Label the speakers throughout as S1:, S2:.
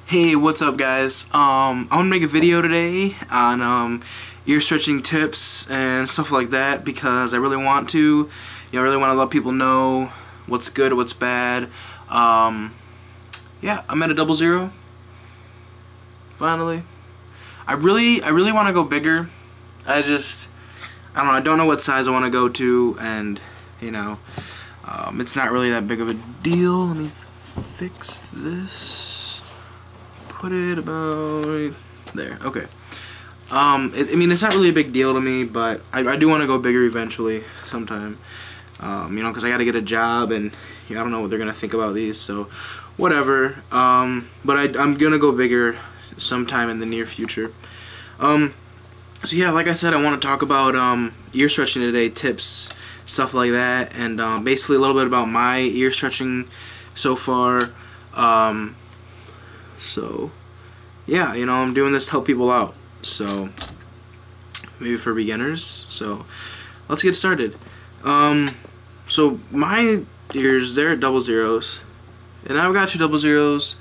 S1: Hey, what's up guys? I'm gonna make a video today on ear stretching tips and stuff like that because I really want to. I really want to let people know what's good, what's bad. Yeah, I'm at a 00. Finally. I really want to go bigger. I don't know, I don't know what size I want to go to, and it's not really that big of a deal. Let me fix this. Put it about right there. Okay. I mean, it's not really a big deal to me, but I do want to go bigger eventually, sometime. Because I got to get a job, and I don't know what they're gonna think about these, so whatever. But I'm gonna go bigger sometime in the near future. So yeah, like I said, I want to talk about ear stretching today, tips, stuff like that, and basically a little bit about my ear stretching so far. So yeah, I'm doing this to help people out, so maybe for beginners. So let's get started. So my ears, they're at 00s, and I've got 2 00s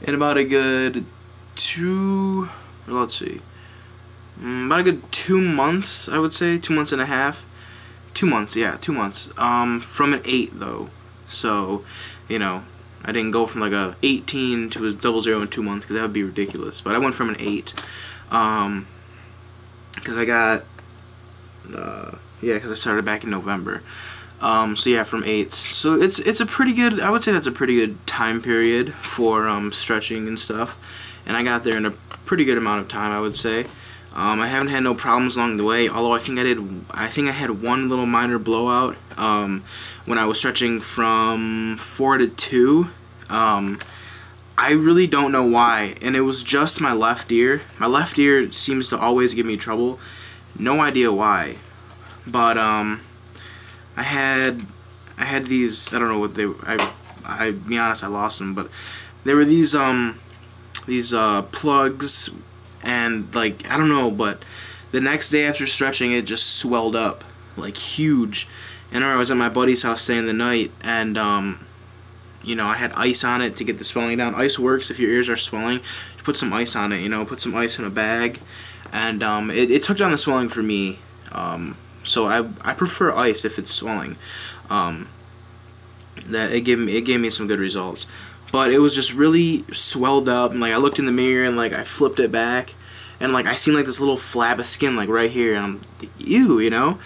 S1: in about a good about a good 2 months, I would say, 2 months and a half. 2 months, yeah, 2 months. From an 8 though, so I didn't go from like a 18 to a 00 in 2 months because that would be ridiculous. But I went from an 8, because I got, because I started back in November. So yeah, from 8s. So it's a pretty good, I would say that's a pretty good time period for stretching and stuff. And I got there in a pretty good amount of time, I would say. I haven't had no problems along the way, although I think I had one little minor blowout when I was stretching from 4 to 2. I really don't know why, and it was just my left ear. My left ear seems to always give me trouble. No idea why, but I had these, I don't know what they were. I be honest, I lost them, but there were these plugs. And like, I don't know, but the next day after stretching, it just swelled up like huge. And I was at my buddy's house staying the night, and I had ice on it to get the swelling down. Ice works if your ears are swelling. Just put some ice on it, put some ice in a bag, and it took down the swelling for me. So I prefer ice if it's swelling. That it gave me some good results. But it was just really swelled up, and like I looked in the mirror and like I flipped it back, and like I seen like this little flab of skin like right here, and I'm like, ew, And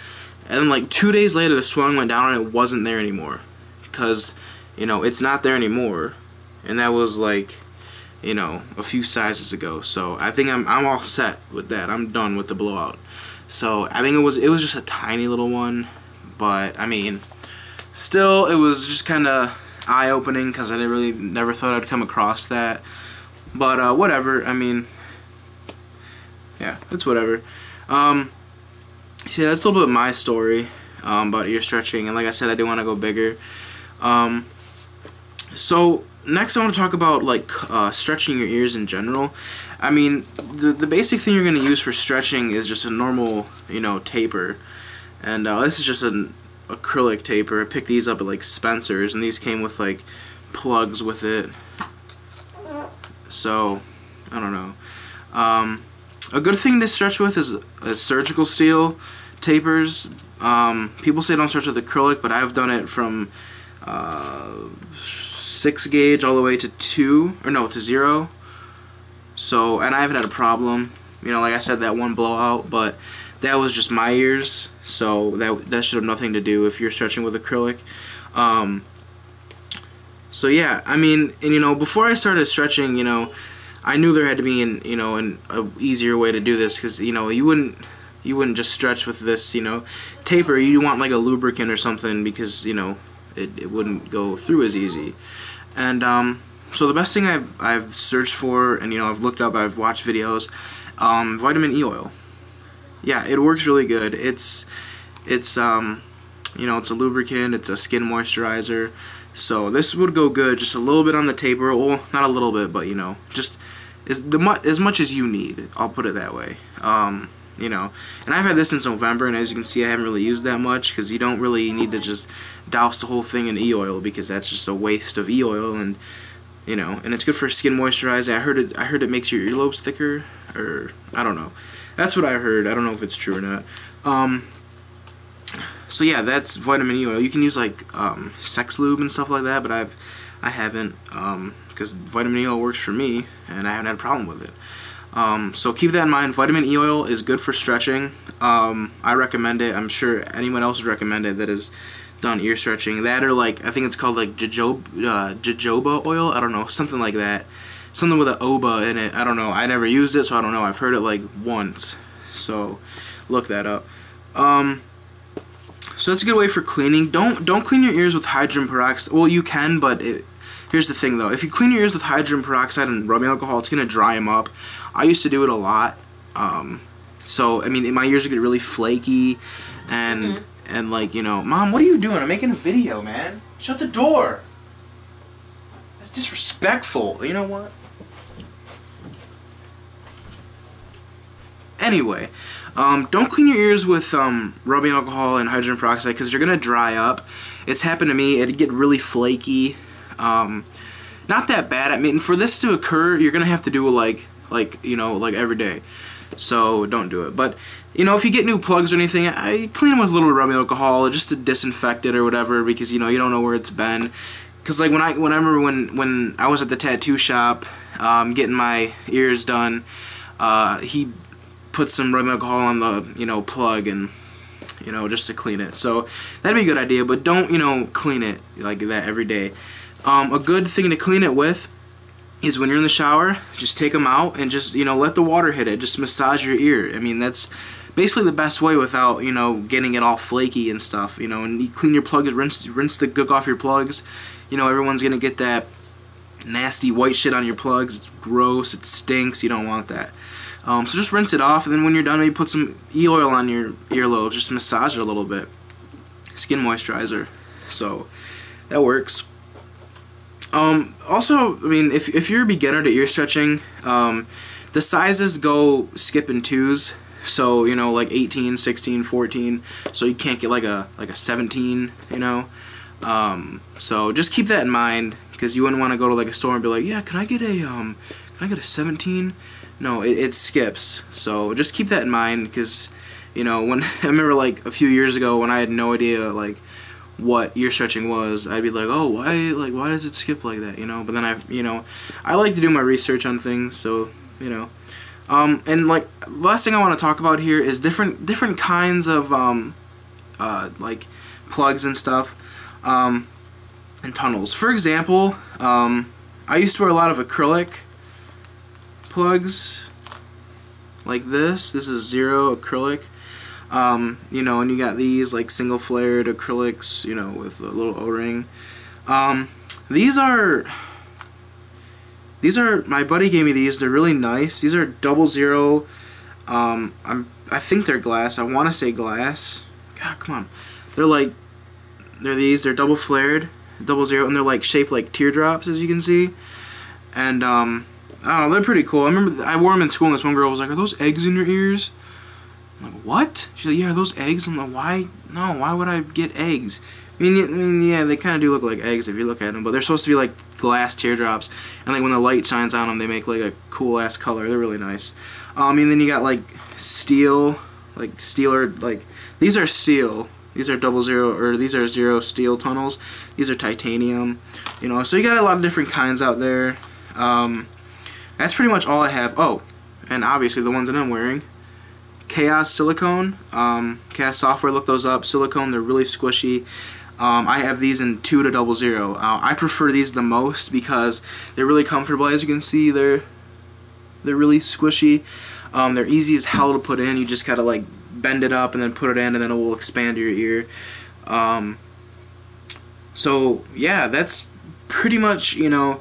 S1: then like 2 days later, the swelling went down and it wasn't there anymore, because it's not there anymore, and that was like a few sizes ago. So I think I'm all set with that. I'm done with the blowout. So I think it was just a tiny little one, but I mean, still it was just kind of eye-opening because I never thought I'd come across that. But whatever. I mean, yeah, it's whatever. So yeah, that's a little bit of my story about ear stretching, and like I said, I do want to go bigger. So next I want to talk about like stretching your ears in general. I mean, the basic thing you're going to use for stretching is just a normal taper, and this is just an acrylic taper. I picked these up at like Spencer's, and these came with like plugs with it, so I don't know. A good thing to stretch with is surgical steel tapers. People say don't stretch with acrylic, but I've done it from 6 gauge all the way to 0. So, and I haven't had a problem. Like I said, that one blowout, but that was just my ears, so that should have nothing to do if you're stretching with acrylic. So yeah, I mean, and before I started stretching, I knew there had to be an easier way to do this, because you wouldn't just stretch with this taper. You want like a lubricant or something, because it wouldn't go through as easy. And so the best thing I've searched for, and I've looked up, I've watched videos, vitamin E oil. Yeah, it works really good. It's it's a lubricant, it's a skin moisturizer. So this would go good, just a little bit on the taper. Well, not a little bit, but just as much as you need. I'll put it that way. And I've had this since November, and as you can see, I haven't really used that much, because you don't really need to just douse the whole thing in E-oil, because that's just a waste of E-oil, and you know, and it's good for skin moisturizing. I heard it makes your earlobes thicker, or I don't know. That's what I heard. I don't know if it's true or not. So yeah, that's vitamin E oil. You can use like sex lube and stuff like that, but I haven't, because vitamin E oil works for me, and I haven't had a problem with it. So keep that in mind. Vitamin E oil is good for stretching. I recommend it. I'm sure anyone else would recommend it that has done ear stretching. That, or like, I think it's called like jojoba oil. I don't know, something like that. Something with an oba in it. I don't know. I never used it, so I don't know. I've heard it like once. So look that up. So that's a good way for cleaning. Don't clean your ears with hydrogen peroxide. Well, you can, but here's the thing though. If you clean your ears with hydrogen peroxide and rubbing alcohol, it's gonna dry them up. I used to do it a lot. So I mean, my ears would get really flaky, and like, you know, Mom, what are you doing? I'm making a video, man. Shut the door. That's disrespectful. You know what? Anyway, don't clean your ears with rubbing alcohol and hydrogen peroxide, because they're gonna dry up. It's happened to me. It'd get really flaky. Not that bad. I mean, for this to occur, you're gonna have to do like you know, like every day. So don't do it. But you know, if you get new plugs or anything, I clean them with a little rubbing alcohol just to disinfect it or whatever, because you know, you don't know where it's been. Because like when I remember when I was at the tattoo shop getting my ears done, he put some rubbing alcohol on the, you know, plug, and you know, just to clean it. So that'd be a good idea, but don't, you know, clean it like that every day. A good thing to clean it with is when you're in the shower, just take them out and just, you know, let the water hit it. Just massage your ear. I mean, that's basically the best way without, you know, getting it all flaky and stuff, you know. And you clean your plug, rinse the gook off your plugs. You know, everyone's gonna get that nasty white shit on your plugs. It's gross, it stinks, you don't want that. So just rinse it off, and then when you're done, maybe put some e-oil on your earlobes. Just massage it a little bit. Skin moisturizer. So that works. Also, I mean, if you're a beginner to ear stretching, the sizes go skip in twos. So, you know, like 18, 16, 14. So you can't get like a 17, you know. So just keep that in mind, because you wouldn't want to go to like a store and be like, yeah, can I get a 17? No, it skips. So just keep that in mind, because, you know, when I remember like a few years ago when I had no idea like what ear stretching was, I'd be like, oh, why does it skip like that, you know? But then I like to do my research on things, so, you know. And like, last thing I want to talk about here is different kinds of like plugs and stuff, and tunnels. For example, I used to wear a lot of acrylic plugs like this. This is zero acrylic. You know, and you got these like single flared acrylics, you know, with a little O-ring. These are my buddy gave me these. They're really nice. These are 00. I think they're glass. I want to say glass. God, come on. They're double flared, 00, and they're like shaped like teardrops, as you can see. And oh, they're pretty cool. I remember I wore them in school, and this one girl was like, "Are those eggs in your ears?" I'm like, "What?" She's like, "Yeah, are those eggs?" I'm like, "Why? No, why would I get eggs?" I mean, yeah, they kind of do look like eggs if you look at them, but they're supposed to be like glass teardrops, and like when the light shines on them, they make like a cool ass color. They're really nice. And then you got like steel, or like these are steel. These are 00, or these are 0 steel tunnels. These are titanium. You know, so you got a lot of different kinds out there. That's pretty much all I have. Oh, and obviously the ones that I'm wearing. Chaos silicone. Chaos software, look those up. Silicone, they're really squishy. I have these in 2 to 00. I prefer these the most because they're really comfortable. As you can see, they're really squishy. They're easy as hell to put in. You just gotta like bend it up and then put it in, and then it will expand your ear. So yeah, that's pretty much, you know,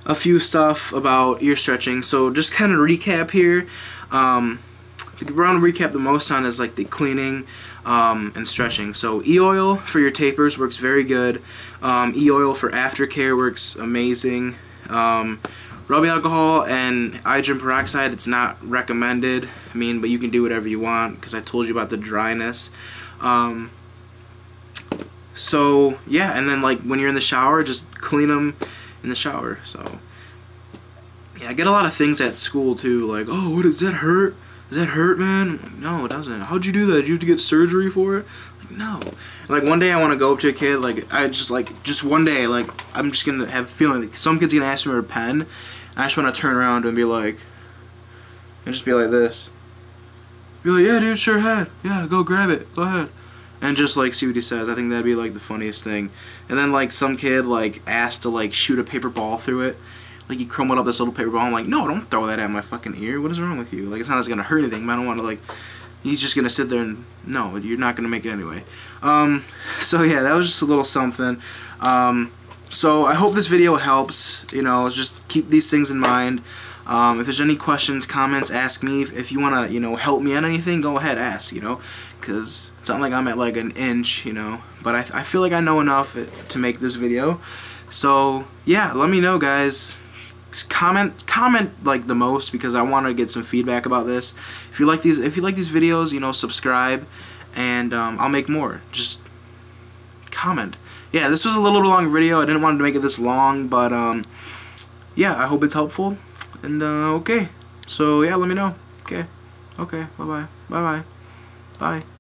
S1: a few stuff about ear stretching. So just kind of recap here. The round recap the most on is like the cleaning and stretching. So e-oil for your tapers works very good. E-oil for aftercare works amazing. Rubbing alcohol and hydrogen peroxide, it's not recommended. I mean, but you can do whatever you want, because I told you about the dryness. So yeah, and then like when you're in the shower, just clean them in the shower. So Yeah, I get a lot of things at school too, like, oh, what does that hurt? Does that hurt, man? I'm like, no, it doesn't. How'd you do that? Did you have to get surgery for it? Like, no. Like, one day I want to go up to a kid, like, just one day, like, I'm just gonna have a feeling, like, some kid's gonna ask me for a pen, and I just want to turn around and be like, and just be like this. Be like, yeah, dude, sure, ahead. Yeah, go grab it. Go ahead. And just, like, see what he says. I think that'd be, like, the funniest thing. And then, like, some kid, like, asked to, like, shoot a paper ball through it. Like, he crumbled up this little paper ball. I'm like, no, don't throw that at my fucking ear. What is wrong with you? Like, it's not like it's gonna hurt anything, but I don't want to, like, he's just gonna sit there and, no, you're not gonna make it anyway. So yeah, that was just a little something. So I hope this video helps. You know, just keep these things in mind. If there's any questions, comments, ask me. If you wanna, you know, help me on anything, go ahead, ask. You know, because it's not like I'm at like an inch. You know, but I feel like I know enough to make this video. So yeah, let me know, guys. Comment like the most, because I want to get some feedback about this. If you like these videos, you know, subscribe, and I'll make more. Just comment. Yeah, this was a little bit long video. I didn't want to make it this long, but yeah, I hope it's helpful. And okay, so yeah, let me know. Okay, bye bye, bye bye, bye.